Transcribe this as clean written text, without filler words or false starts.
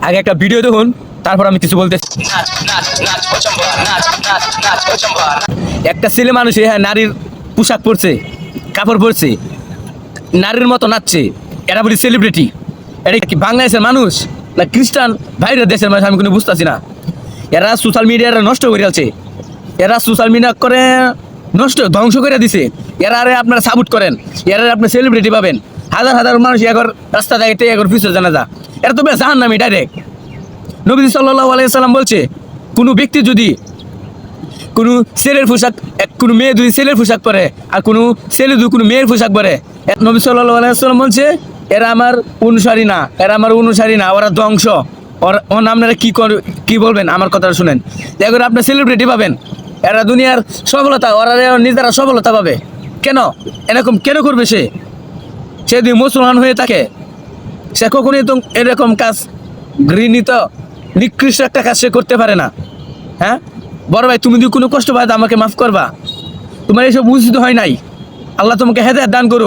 আগে একটা ভিডিও দেখুন, তারপর আমি কিছু বলতেছি। একটা ছেলে মানুষ হ্যাঁ নারীর পোশাক পরছে, কাপড় পরছে, নারীর মতো নাচছে, এরা বলি সেলিব্রিটি। এটা কি বাংলাদেশের মানুষ না খ্রিস্টান বাইরের দেশের মানুষ? আমি কোনো বুঝতেছি না। এরা সোশ্যাল মিডিয়া নষ্ট করে আছে, এরা সোশ্যাল মিডিয়া করে নষ্ট ধ্বংস করে দিছে। এরা আরে আপনারা সাপোর্ট করেন, এরা আপনি সেলিব্রিটি পাবেন। হাজার হাজার মানুষ এগর রাস্তা দেখতে এগর পিছনে জানা যা, এরা তো বেশ জাহান নামি ডাইরেক্ট। নবী সাল্লাল্লাহু আলাইহি সাল্লাম বলছে, কোনো ব্যক্তি যদি কোনো ছেলের পোশাক, কোনো মেয়ে যদি ছেলের পোশাক পরে আর কোনো ছেলে যদি কোনো মেয়ের পোশাক পরে, নবী সাল্লাল্লাহু আলাইহি সাল্লাম বলছে এরা আমার অনুসারী না, এরা আমার অনুসারী না, ওরা ধ্বংস। ওর আপনারা কি বলবেন? আমার কথাটা শুনেন। দেখুন আপনি সেলিব্রিটি পাবেন, এরা দুনিয়ার সফলতা, ওরা নিজেরা সফলতা পাবে। কেন এরকম কেন করবে? সে যদি মুসলমান হয়ে থাকে, সে কখনই তো এরকম কাজ, ঘৃণিত নিকৃষ্ট একটা কাজ সে করতে পারে না। হ্যাঁ বড় ভাই, তুমি যদি কোনো কষ্ট পাও আমাকে মাফ করবা, তোমার এসব উচিত হয় নাই। আল্লাহ তোমাকে হেদায়েত দান করুক।